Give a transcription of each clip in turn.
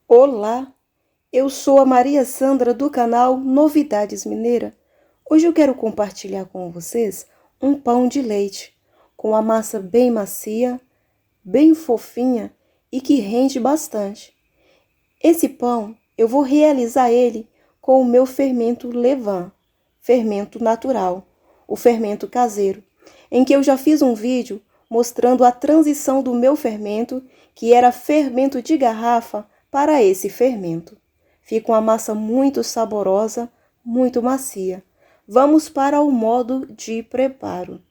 Olá, eu sou a Maria Sandra do canal Novidades Mineira. Hoje eu quero compartilhar com vocês um pão de leite com a massa bem macia, bem fofinha e que rende bastante. Esse pão eu vou realizar ele com o meu fermento levain, fermento natural, o fermento caseiro, em que eu já fiz um vídeo mostrando a transição do meu fermento, que era fermento de garrafa, para esse fermento. Fica uma massa muito saborosa, muito macia. Vamos para o modo de preparo.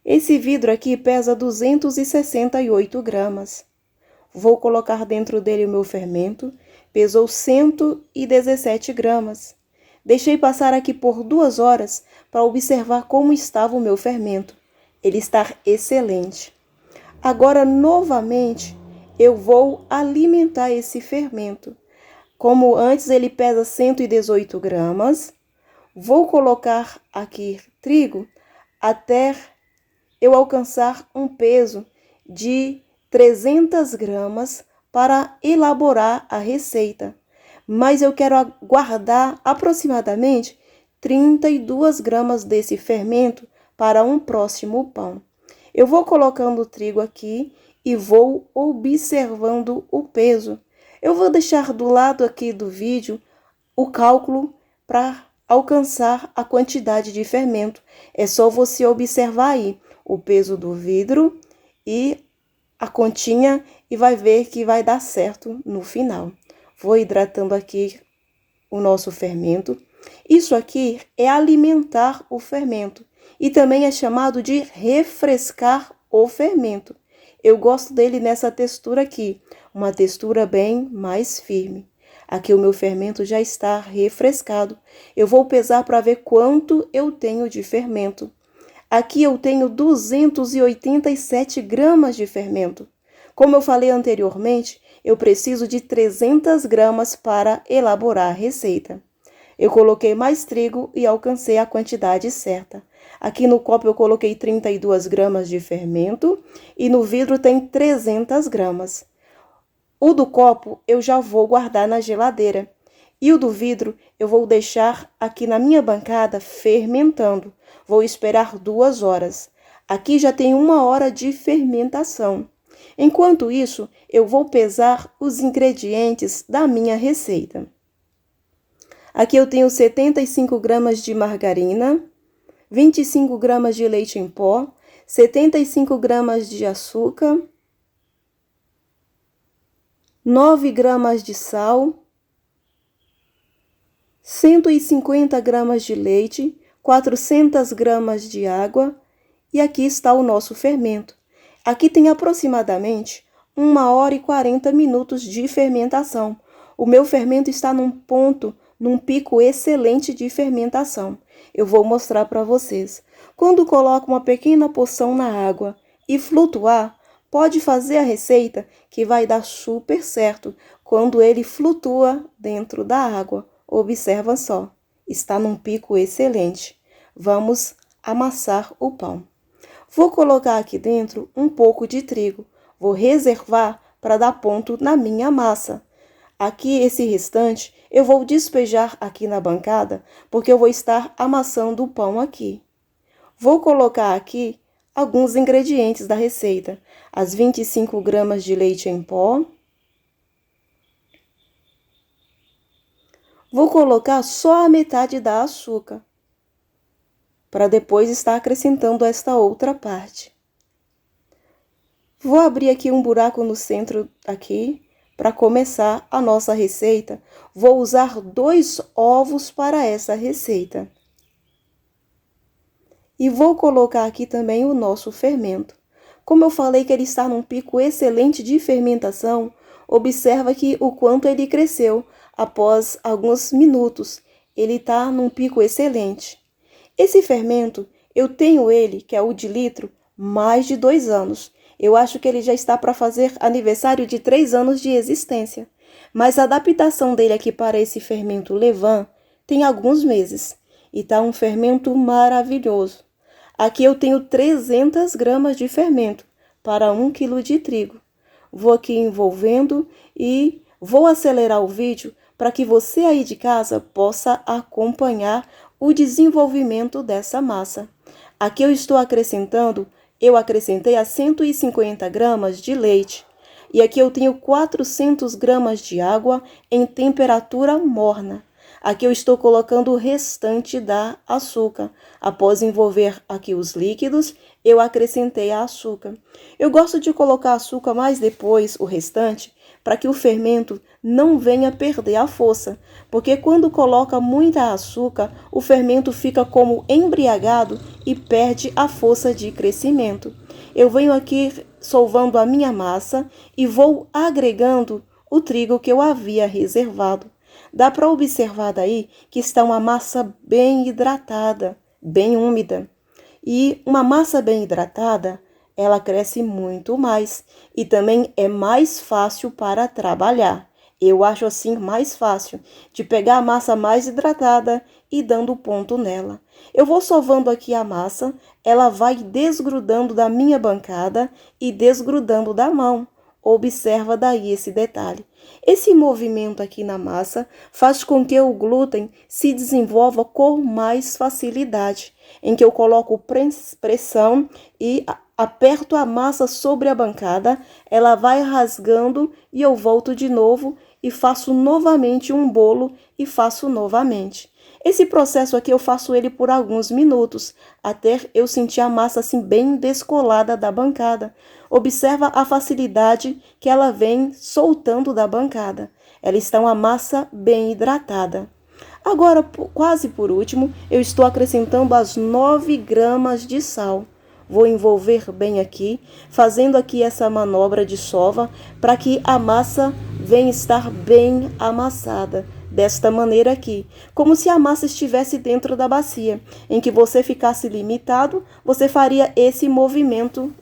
Esse vidro aqui pesa 268 gramas. Vou colocar dentro dele o meu fermento, pesou 117 gramas. Deixei passar aqui por 2 horas para observar como estava o meu fermento. Ele está excelente. Agora, novamente, eu vou alimentar esse fermento. Como antes ele pesa 118 gramas, vou colocar aqui trigo até eu alcançar um peso de 300 gramas para elaborar a receita. Mas eu quero guardar aproximadamente 32 gramas desse fermento para um próximo pão. Eu vou colocando o trigo aqui e vou observando o peso. Eu vou deixar do lado aqui do vídeo o cálculo para alcançar a quantidade de fermento. É só você observar aí o peso do vidro e a continha e vai ver que vai dar certo no final. Vou hidratando aqui o nosso fermento. Isso aqui é alimentar o fermento e também é chamado de refrescar o fermento. Eu gosto dele nessa textura aqui, uma textura bem mais firme. Aqui o meu fermento já está refrescado. Eu vou pesar para ver quanto eu tenho de fermento. Aqui eu tenho 287 gramas de fermento. Como eu falei anteriormente, eu preciso de 300 gramas para elaborar a receita. Eu coloquei mais trigo e alcancei a quantidade certa. Aqui no copo eu coloquei 32 gramas de fermento e no vidro tem 300 gramas. O do copo eu já vou guardar na geladeira. E o do vidro eu vou deixar aqui na minha bancada fermentando. Vou esperar 2 horas. Aqui já tem 1 hora de fermentação. Enquanto isso, eu vou pesar os ingredientes da minha receita. Aqui eu tenho 75 gramas de margarina, 25 gramas de leite em pó, 75 gramas de açúcar, 9 gramas de sal, 150 gramas de leite, 400 gramas de água e aqui está o nosso fermento. Aqui tem aproximadamente 1 hora e 40 minutos de fermentação. O meu fermento está num pico excelente de fermentação. Eu vou mostrar para vocês. Quando coloca uma pequena porção na água e flutuar, pode fazer a receita que vai dar super certo quando ele flutua dentro da água. Observa só, está num pico excelente. Vamos amassar o pão. Vou colocar aqui dentro um pouco de trigo. Vou reservar para dar ponto na minha massa. Aqui, esse restante, eu vou despejar aqui na bancada, porque eu vou estar amassando o pão aqui. Vou colocar aqui alguns ingredientes da receita. As 25 gramas de leite em pó. Vou colocar só a metade da açúcar, para depois estar acrescentando esta outra parte. Vou abrir aqui um buraco no centro aqui. Para começar a nossa receita, vou usar 2 ovos para essa receita. E vou colocar aqui também o nosso fermento. Como eu falei que ele está num pico excelente de fermentação, observa aqui o quanto ele cresceu após alguns minutos. Ele está num pico excelente. Esse fermento, eu tenho ele, que é o de litro, mais de 2 anos. Eu acho que ele já está para fazer aniversário de 3 anos de existência. Mas a adaptação dele aqui para esse fermento levain tem alguns meses. E está um fermento maravilhoso. Aqui eu tenho 300 gramas de fermento para 1 quilo de trigo. Vou aqui envolvendo e Vou acelerar o vídeo para que você aí de casa possa acompanhar o desenvolvimento dessa massa. Aqui eu acrescentei a 150 gramas de leite. E aqui eu tenho 400 gramas de água em temperatura morna. Aqui eu estou colocando o restante da açúcar. Após envolver aqui os líquidos, eu acrescentei a açúcar. Eu gosto de colocar açúcar mais depois, o restante, para que o fermento não venha perder a força. Porque quando coloca muita açúcar, o fermento fica como embriagado e perde a força de crescimento. Eu venho aqui solvando a minha massa e vou agregando o trigo que eu havia reservado. Dá para observar daí que está uma massa bem hidratada, bem úmida. E uma massa bem hidratada, ela cresce muito mais e também é mais fácil para trabalhar. Eu acho assim mais fácil de pegar a massa mais hidratada e dando ponto nela. Eu vou sovando aqui a massa, ela vai desgrudando da minha bancada e desgrudando da mão. Observa daí esse detalhe. Esse movimento aqui na massa faz com que o glúten se desenvolva com mais facilidade, em que eu coloco pressão e aperto a massa sobre a bancada, ela vai rasgando e eu volto de novo e faço novamente um bolo e faço novamente. Esse processo aqui eu faço ele por alguns minutos, até eu sentir a massa assim bem descolada da bancada. Observa a facilidade que ela vem soltando da bancada. Ela está uma massa bem hidratada. Agora, quase por último, eu estou acrescentando as 9 gramas de sal. Vou envolver bem aqui, fazendo aqui essa manobra de sova para que a massa venha estar bem amassada. Desta maneira aqui, como se a massa estivesse dentro da bacia, em que você ficasse limitado, você faria esse movimento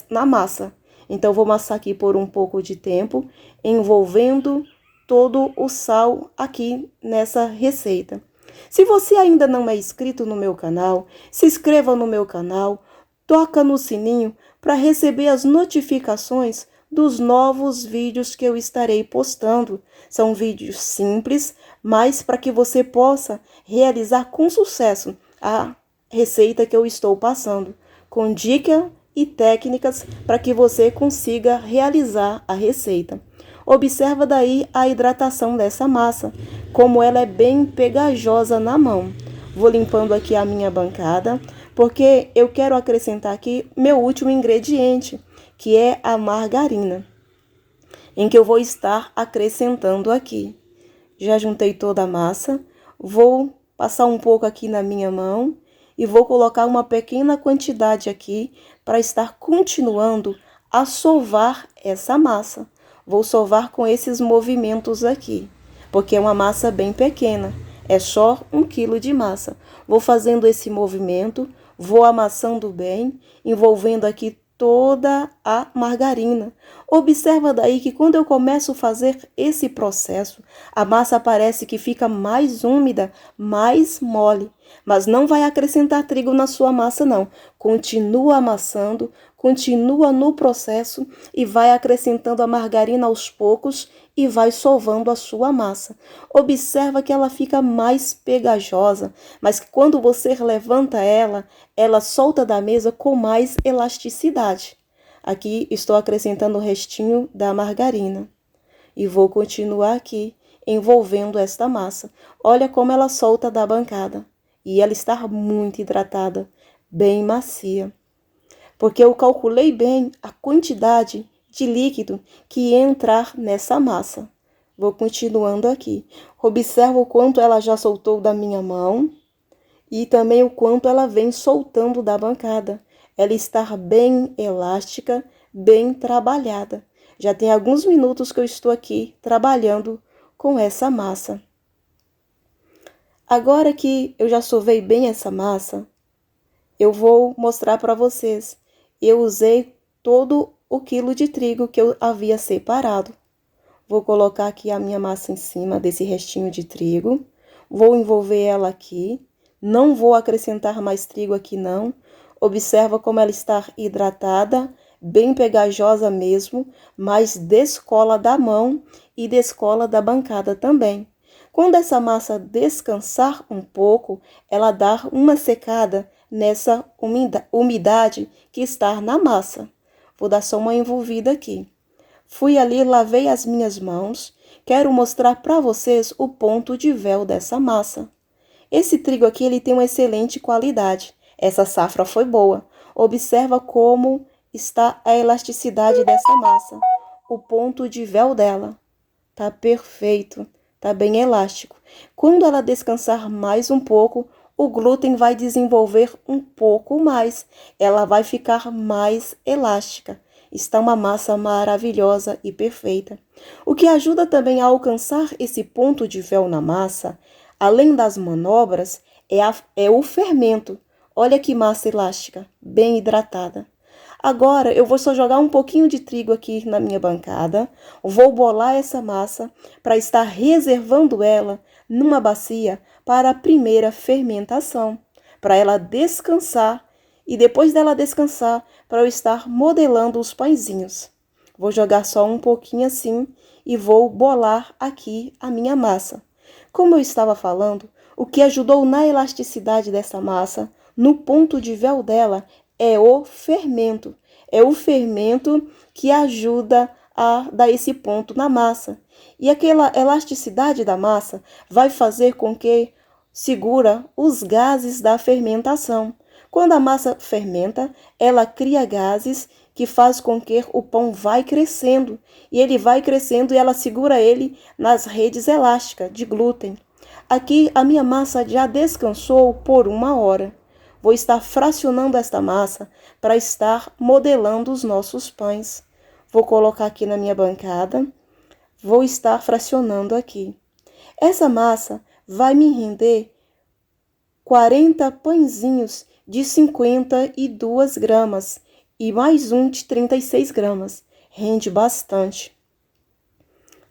na massa. Então, vou amassar aqui por um pouco de tempo, envolvendo todo o sal aqui nessa receita. Se você ainda não é inscrito no meu canal, se inscreva no meu canal, toca no sininho para receber as notificações dos novos vídeos que eu estarei postando. São vídeos simples, mas para que você possa realizar com sucesso a receita que eu estou passando, com dicas e técnicas para que você consiga realizar a receita. Observa daí a hidratação dessa massa, como ela é bem pegajosa na mão. Vou limpando aqui a minha bancada, porque eu quero acrescentar aqui meu último ingrediente, que é a margarina, em que eu vou estar acrescentando aqui. Já juntei toda a massa, vou passar um pouco aqui na minha mão e vou colocar uma pequena quantidade aqui para estar continuando a sovar essa massa. Vou sovar com esses movimentos aqui, porque é uma massa bem pequena, é só 1 quilo de massa. Vou fazendo esse movimento, vou amassando bem, envolvendo aqui toda a margarina. Observa daí que quando eu começo a fazer esse processo, a massa parece que fica mais úmida, mais mole. Mas não vai acrescentar trigo na sua massa, não. Continua amassando, continua no processo e vai acrescentando a margarina aos poucos e vai sovando a sua massa. Observa que ela fica mais pegajosa, mas que quando você levanta ela solta da mesa com mais elasticidade. Aqui estou acrescentando o restinho da margarina e vou continuar aqui envolvendo esta massa. Olha como ela solta da bancada e ela está muito hidratada, bem macia. Porque eu calculei bem a quantidade de líquido que ia entrar nessa massa. Vou continuando aqui. Observa o quanto ela já soltou da minha mão e também o quanto ela vem soltando da bancada. Ela está bem elástica, bem trabalhada. Já tem alguns minutos que eu estou aqui trabalhando com essa massa. Agora que eu já sovei bem essa massa, eu vou mostrar para vocês. Eu usei todo o quilo de trigo que eu havia separado. Vou colocar aqui a minha massa em cima desse restinho de trigo. Vou envolver ela aqui. Não vou acrescentar mais trigo aqui não. Observa como ela está hidratada, bem pegajosa mesmo, mas descola da mão e descola da bancada também. Quando essa massa descansar um pouco, ela dá uma secada nessa umidade que está na massa. Vou dar só uma envolvida aqui. Fui ali, lavei as minhas mãos. Quero mostrar para vocês o ponto de véu dessa massa. Esse trigo aqui ele tem uma excelente qualidade. Essa safra foi boa. Observa como está a elasticidade dessa massa. O ponto de véu dela tá perfeito, tá bem elástico. Quando ela descansar mais um pouco, o glúten vai desenvolver um pouco mais. Ela vai ficar mais elástica. Está uma massa maravilhosa e perfeita. O que ajuda também a alcançar esse ponto de véu na massa, além das manobras, é o fermento. Olha que massa elástica, bem hidratada. Agora eu vou só jogar um pouquinho de trigo aqui na minha bancada, vou bolar essa massa para estar reservando ela numa bacia para a primeira fermentação, para ela descansar e depois dela descansar, para eu estar modelando os pãezinhos. Vou jogar só um pouquinho assim e vou bolar aqui a minha massa. Como eu estava falando, o que ajudou na elasticidade dessa massa, no ponto de véu dela, é o fermento. É o fermento que ajuda a dar esse ponto na massa. E aquela elasticidade da massa vai fazer com que segura os gases da fermentação. Quando a massa fermenta, ela cria gases que faz com que o pão vai crescendo. E ele vai crescendo e ela segura ele nas redes elásticas de glúten. Aqui a minha massa já descansou por 1 hora. Vou estar fracionando esta massa para estar modelando os nossos pães. Vou colocar aqui na minha bancada. Vou estar fracionando aqui. Essa massa vai me render 40 pãezinhos de 52 gramas e mais um de 36 gramas. Rende bastante.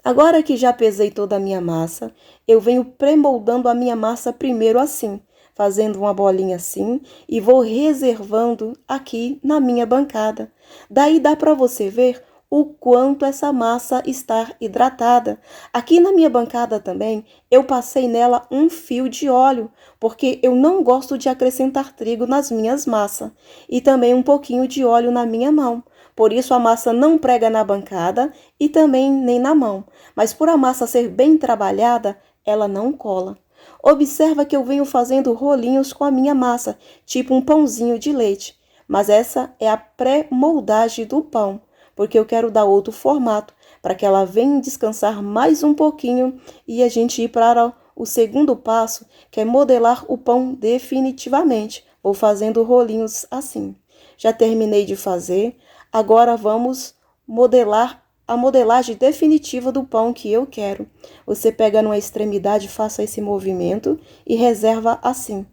Agora que já pesei toda a minha massa, eu venho pré-moldando a minha massa primeiro assim, fazendo uma bolinha assim e vou reservando aqui na minha bancada. Daí dá para você ver o quanto essa massa está hidratada. Aqui na minha bancada também, eu passei nela um fio de óleo, porque eu não gosto de acrescentar trigo nas minhas massas, e também um pouquinho de óleo na minha mão. Por isso a massa não prega na bancada e também nem na mão. Mas por a massa ser bem trabalhada, ela não cola. Observa que eu venho fazendo rolinhos com a minha massa, tipo um pãozinho de leite. Mas essa é a pré-moldagem do pão, porque eu quero dar outro formato, para que ela venha descansar mais um pouquinho e a gente ir para o segundo passo, que é modelar o pão definitivamente. Vou fazendo rolinhos assim. Já terminei de fazer, agora vamos modelar a modelagem definitiva do pão que eu quero. Você pega numa extremidade, faça esse movimento e reserva assim.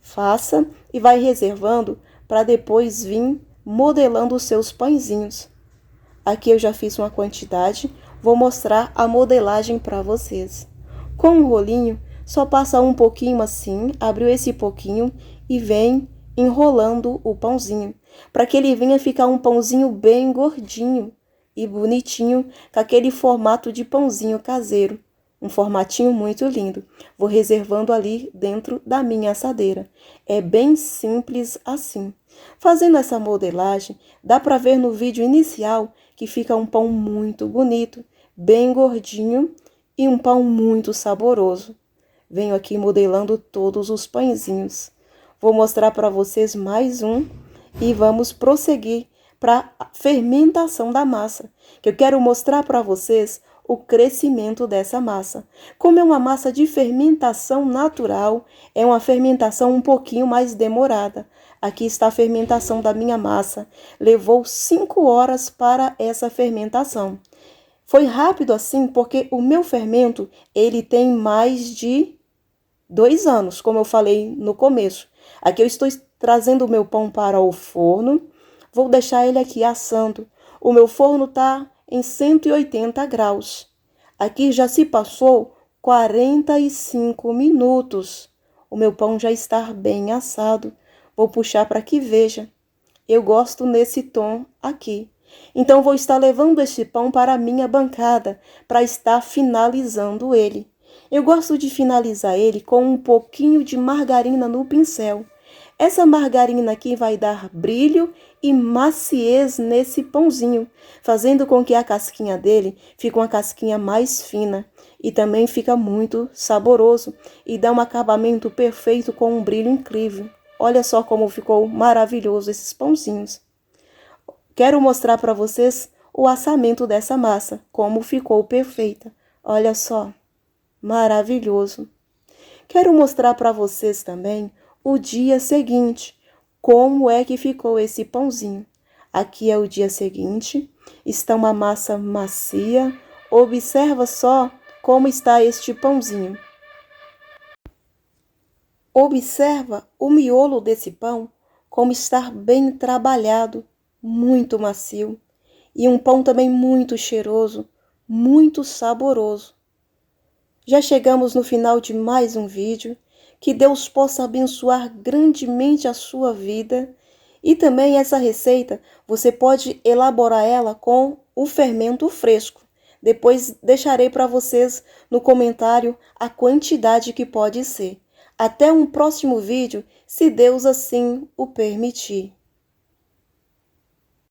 Faça e vai reservando para depois vir modelando os seus pãezinhos. Aqui eu já fiz uma quantidade, vou mostrar a modelagem para vocês. Com o rolinho, só passa um pouquinho assim, abriu esse pouquinho e vem enrolando o pãozinho, para que ele venha ficar um pãozinho bem gordinho e bonitinho, com aquele formato de pãozinho caseiro. Um formatinho muito lindo. Vou reservando ali dentro da minha assadeira. É bem simples assim. Fazendo essa modelagem, dá para ver no vídeo inicial que fica um pão muito bonito, bem gordinho e um pão muito saboroso. Venho aqui modelando todos os pãezinhos. Vou mostrar para vocês mais um e vamos prosseguir para a fermentação da massa, que eu quero mostrar para vocês o crescimento dessa massa. Como é uma massa de fermentação natural, é uma fermentação um pouquinho mais demorada. Aqui está a fermentação da minha massa. Levou 5 horas para essa fermentação. Foi rápido assim porque o meu fermento, ele tem mais de 2 anos, como eu falei no começo. Aqui eu estou trazendo o meu pão para o forno. Vou deixar ele aqui assando. O meu forno está em 180 graus. Aqui já se passou 45 minutos. O meu pão já está bem assado. Vou puxar para que veja. Eu gosto nesse tom aqui. Então vou estar levando este pão para a minha bancada, para estar finalizando ele. Eu gosto de finalizar ele com um pouquinho de margarina no pincel. Essa margarina aqui vai dar brilho e maciez nesse pãozinho, fazendo com que a casquinha dele fique uma casquinha mais fina e também fica muito saboroso e dá um acabamento perfeito com um brilho incrível. Olha só como ficou maravilhoso esses pãozinhos. Quero mostrar para vocês o assamento dessa massa, como ficou perfeita. Olha só, maravilhoso. Quero mostrar para vocês também o dia seguinte, como é que ficou esse pãozinho. Aqui é o dia seguinte, está uma massa macia. Observa só como está este pãozinho. Observa o miolo desse pão, como está bem trabalhado, muito macio. E um pão também muito cheiroso, muito saboroso. Já chegamos no final de mais um vídeo. Que Deus possa abençoar grandemente a sua vida. E também essa receita, você pode elaborar ela com o fermento fresco. Depois deixarei para vocês no comentário a quantidade que pode ser. Até um próximo vídeo, se Deus assim o permitir.